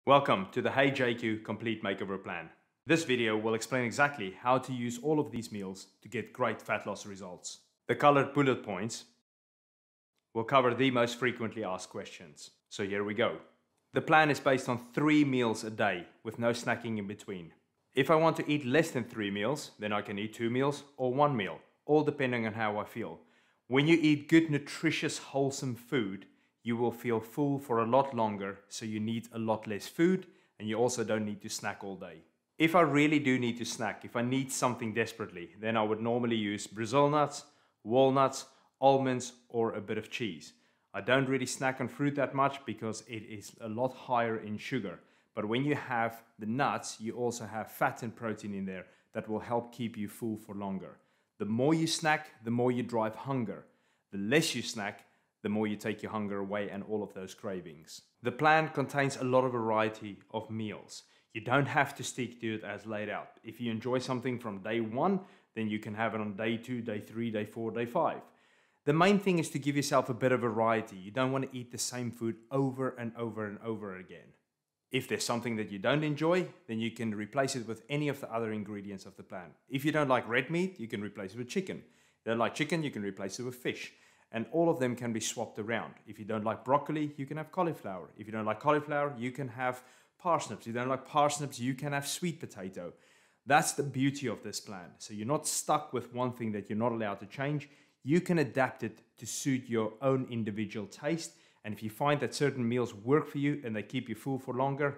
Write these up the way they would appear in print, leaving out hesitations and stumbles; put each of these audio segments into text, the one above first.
Welcome to the HeyJQ Complete Makeover Plan. This video will explain exactly how to use all of these meals to get great fat loss results. The colored bullet points will cover the most frequently asked questions. So here we go. The plan is based on 3 meals a day with no snacking in between. If I want to eat less than 3 meals, then I can eat 2 meals or 1 meal, all depending on how I feel. When you eat good, nutritious, wholesome food, you will feel full for a lot longer, so you need a lot less food, and you also don't need to snack all day. If I really do need to snack, if I need something desperately, then I would normally use Brazil nuts, walnuts, almonds, or a bit of cheese. I don't really snack on fruit that much because it is a lot higher in sugar. But when you have the nuts, you also have fat and protein in there that will help keep you full for longer. The more you snack, the more you drive hunger. The less you snack, the more you take your hunger away and all of those cravings. The plan contains a lot of variety of meals. You don't have to stick to it as laid out. If you enjoy something from day 1, then you can have it on day 2, day 3, day 4, day 5. The main thing is to give yourself a bit of variety. You don't want to eat the same food over and over and over again. If there's something that you don't enjoy, then you can replace it with any of the other ingredients of the plan. If you don't like red meat, you can replace it with chicken. If you don't like chicken, you can replace it with fish. And all of them can be swapped around. If you don't like broccoli, you can have cauliflower. If you don't like cauliflower, you can have parsnips. If you don't like parsnips, you can have sweet potato. That's the beauty of this plan. So you're not stuck with one thing that you're not allowed to change. You can adapt it to suit your own individual taste. And if you find that certain meals work for you and they keep you full for longer,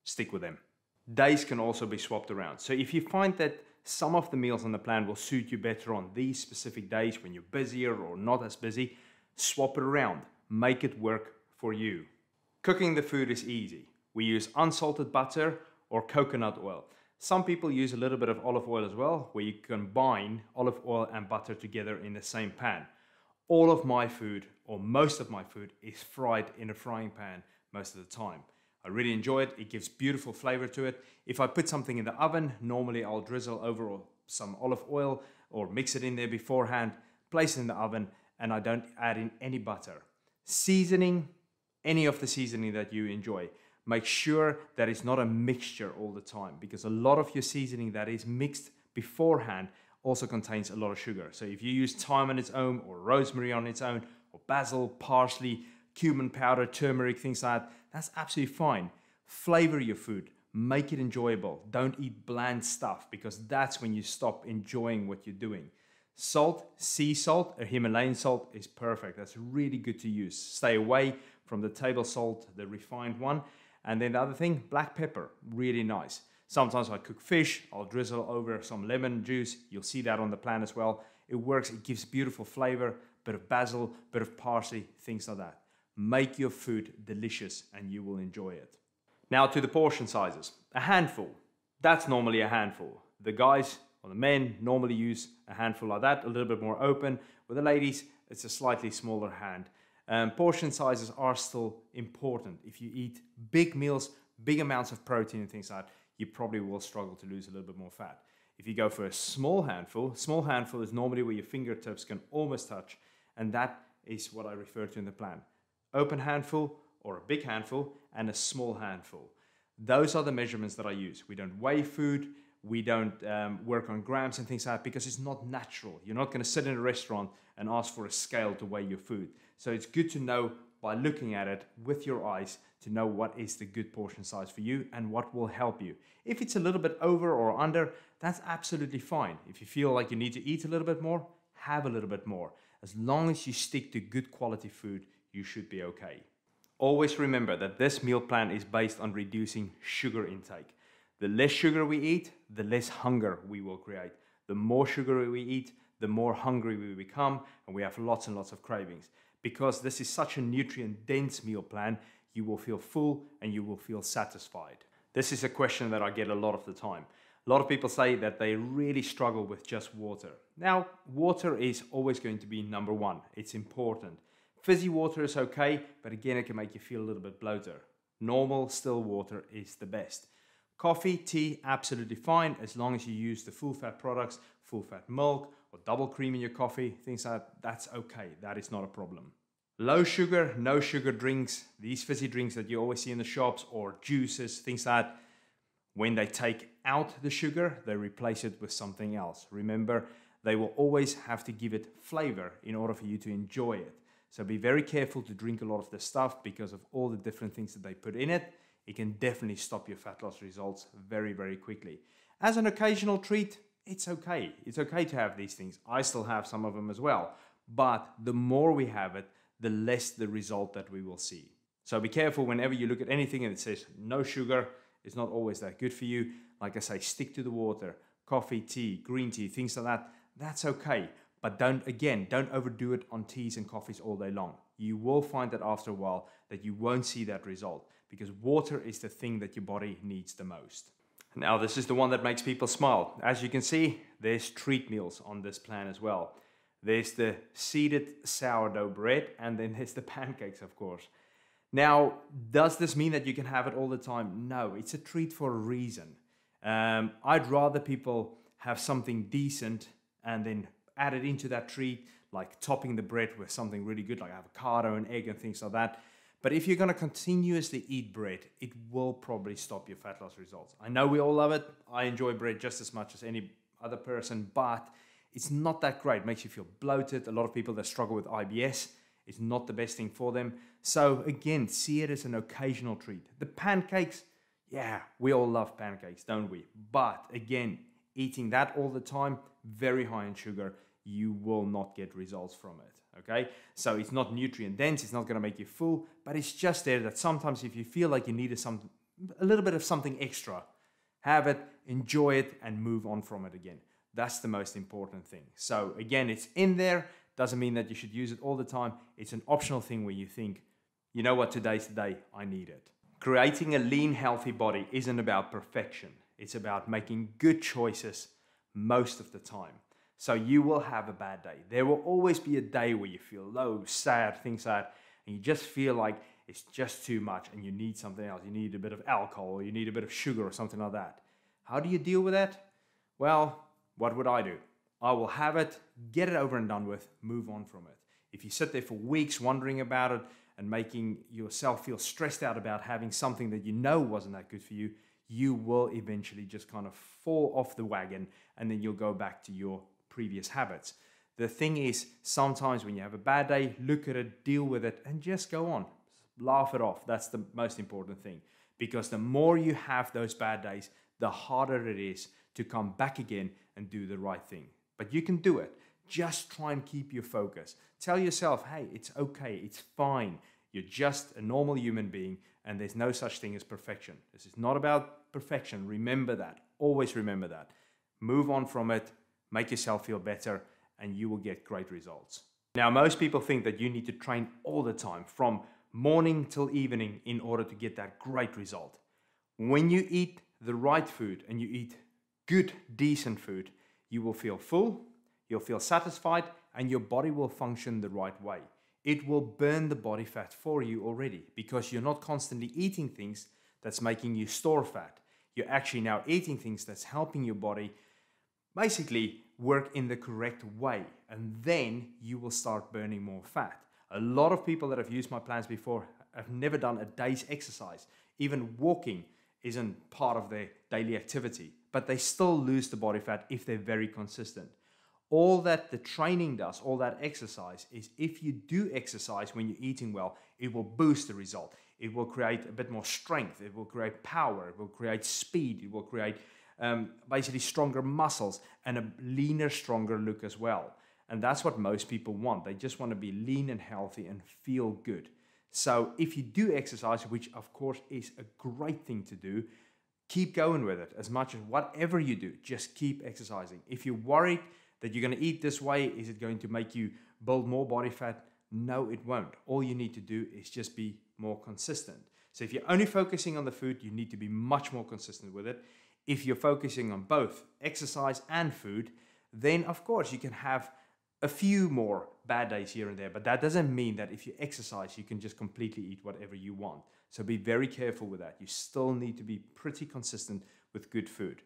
stick with them. Days can also be swapped around. So if you find that some of the meals on the plan will suit you better on these specific days when you're busier or not as busy, swap it around. Make it work for you. Cooking the food is easy. We use unsalted butter or coconut oil. Some people use a little bit of olive oil as well, where you combine olive oil and butter together in the same pan. All of my food, or most of my food, is fried in a frying pan most of the time. I really enjoy it. It gives beautiful flavor to it. If I put something in the oven, normally I'll drizzle over some olive oil or mix it in there beforehand, place it in the oven, and I don't add in any butter. Seasoning, any of the seasoning that you enjoy. Make sure that it's not a mixture all the time, because a lot of your seasoning that is mixed beforehand also contains a lot of sugar. So if you use thyme on its own, or rosemary on its own, or basil, parsley, cumin powder, turmeric, things like that, that's absolutely fine. Flavor your food, make it enjoyable. Don't eat bland stuff, because that's when you stop enjoying what you're doing. Salt, sea salt, or Himalayan salt is perfect. That's really good to use. Stay away from the table salt, the refined one. And then the other thing, black pepper, really nice. Sometimes I cook fish, I'll drizzle over some lemon juice. You'll see that on the plan as well. It works, it gives beautiful flavor, bit of basil, bit of parsley, things like that. Make your food delicious and you will enjoy it. Now to the portion sizes. A handful, that's normally a handful. The guys or the men normally use a handful like that, a little bit more open. With the ladies, it's a slightly smaller hand. Portion sizes are still important. If you eat big meals, big amounts of protein and things like that, you probably will struggle to lose a little bit more fat. If you go for a small handful is normally where your fingertips can almost touch, and that is what I refer to in the plan. Open handful or a big handful and a small handful. Those are the measurements that I use. We don't weigh food, we don't work on grams and things like that, because it's not natural. You're not going to sit in a restaurant and ask for a scale to weigh your food. So it's good to know by looking at it with your eyes to know what is the good portion size for you and what will help you. If it's a little bit over or under, that's absolutely fine. If you feel like you need to eat a little bit more, have a little bit more. As long as you stick to good quality food, you should be okay. Always remember that this meal plan is based on reducing sugar intake. The less sugar we eat, the less hunger we will create. The more sugar we eat, the more hungry we become, and we have lots and lots of cravings. Because this is such a nutrient-dense meal plan, you will feel full and you will feel satisfied. This is a question that I get a lot of the time. A lot of people say that they really struggle with just water. Now, water is always going to be number one. It's important. Fizzy water is okay, but again, it can make you feel a little bit bloated. Normal, still water is the best. Coffee, tea, absolutely fine, as long as you use the full-fat products, full-fat milk, or double cream in your coffee, things like that, that's okay. That is not a problem. Low sugar, no sugar drinks, these fizzy drinks that you always see in the shops, or juices, things like that, when they take out the sugar, they replace it with something else. Remember, they will always have to give it flavor in order for you to enjoy it. So be very careful to drink a lot of this stuff because of all the different things that they put in it. It can definitely stop your fat loss results very, very quickly. As an occasional treat, it's okay. It's okay to have these things. I still have some of them as well. But the more we have it, the less the result that we will see. So be careful whenever you look at anything and it says no sugar, it's not always that good for you. Like I say, stick to the water, coffee, tea, green tea, things like that. That's okay. But don't overdo it on teas and coffees all day long. You will find that after a while that you won't see that result because water is the thing that your body needs the most. Now, this is the one that makes people smile. As you can see, there's treat meals on this plan as well. There's the seeded sourdough bread, and then there's the pancakes, of course. Now, does this mean that you can have it all the time? No, it's a treat for a reason. I'd rather people have something decent and then add it into that treat, like topping the bread with something really good, like avocado and egg and things like that. But if you're going to continuously eat bread, it will probably stop your fat loss results. I know we all love it. I enjoy bread just as much as any other person, but it's not that great. It makes you feel bloated. A lot of people that struggle with IBS, it's not the best thing for them. So again, see it as an occasional treat. The pancakes, yeah, we all love pancakes, don't we? But again, eating that all the time, very high in sugar, you will not get results from it, okay? So it's not nutrient dense, it's not gonna make you full, but it's just there that sometimes if you feel like you need a little bit of something extra, have it, enjoy it, and move on from it again. That's the most important thing. So again, it's in there, doesn't mean that you should use it all the time. It's an optional thing where you think, you know what, today's the day, I need it. Creating a lean, healthy body isn't about perfection. It's about making good choices most of the time. So you will have a bad day. There will always be a day where you feel low, sad, things like that, and you just feel like it's just too much and you need something else. You need a bit of alcohol, or you need a bit of sugar or something like that. How do you deal with that? Well, what would I do? I will have it, get it over and done with, move on from it. If you sit there for weeks wondering about it and making yourself feel stressed out about having something that you know wasn't that good for you, you will eventually just kind of fall off the wagon and then you'll go back to your previous habits. The thing is, sometimes when you have a bad day, look at it, deal with it, and just go on. Laugh it off. That's the most important thing. Because the more you have those bad days, the harder it is to come back again and do the right thing. But you can do it. Just try and keep your focus. Tell yourself, hey, it's okay, it's fine. You're just a normal human being and there's no such thing as perfection. This is not about perfection. Remember that. Always remember that. Move on from it, make yourself feel better, and you will get great results. Now, most people think that you need to train all the time, from morning till evening, in order to get that great result. When you eat the right food and you eat good, decent food, you will feel full, you'll feel satisfied, and your body will function the right way. It will burn the body fat for you already because you're not constantly eating things that's making you store fat. You're actually now eating things that's helping your body basically work in the correct way, and then you will start burning more fat. A lot of people that have used my plans before have never done a day's exercise. Even walking isn't part of their daily activity, but they still lose the body fat if they're very consistent. All that the training does, all that exercise, is if you do exercise when you're eating well, it will boost the result. It will create a bit more strength, it will create power, it will create speed, it will create basically stronger muscles and a leaner, stronger look as well. And that's what most people want. They just want to be lean and healthy and feel good. So if you do exercise, which of course is a great thing to do, keep going with it. As much as whatever you do, just keep exercising. If you're worried that you're going to eat this way, is it going to make you build more body fat? No, it won't. All you need to do is just be more consistent. So if you're only focusing on the food, you need to be much more consistent with it. If you're focusing on both exercise and food, then of course you can have a few more bad days here and there, but that doesn't mean that if you exercise, you can just completely eat whatever you want. So be very careful with that. You still need to be pretty consistent with good food.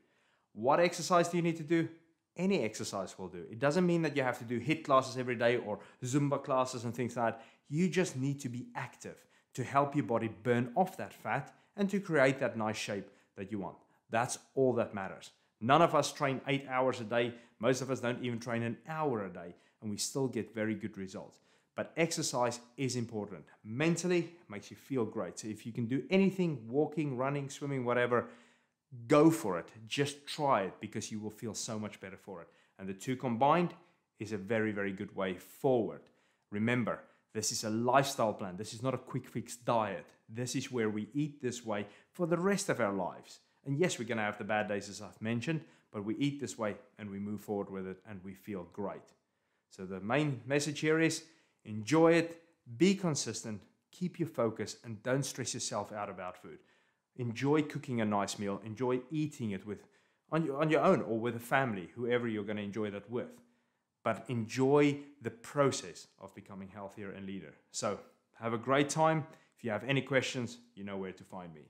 What exercise do you need to do? Any exercise will do. It doesn't mean that you have to do HIIT classes every day or Zumba classes and things like that. You just need to be active to help your body burn off that fat and to create that nice shape that you want. That's all that matters. None of us train 8 hours a day. Most of us don't even train an hour a day, and we still get very good results. But exercise is important. Mentally, it makes you feel great. So if you can do anything, walking, running, swimming, whatever, go for it. Just try it because you will feel so much better for it. And the two combined is a very, very good way forward. Remember, this is a lifestyle plan. This is not a quick fix diet. This is where we eat this way for the rest of our lives. And yes, we're going to have the bad days as I've mentioned, but we eat this way and we move forward with it and we feel great. So the main message here is enjoy it, be consistent, keep your focus, and don't stress yourself out about food. Enjoy cooking a nice meal, enjoy eating it on your own or with a family, whoever you're going to enjoy that with. But enjoy the process of becoming healthier and leaner. So have a great time. If you have any questions, you know where to find me.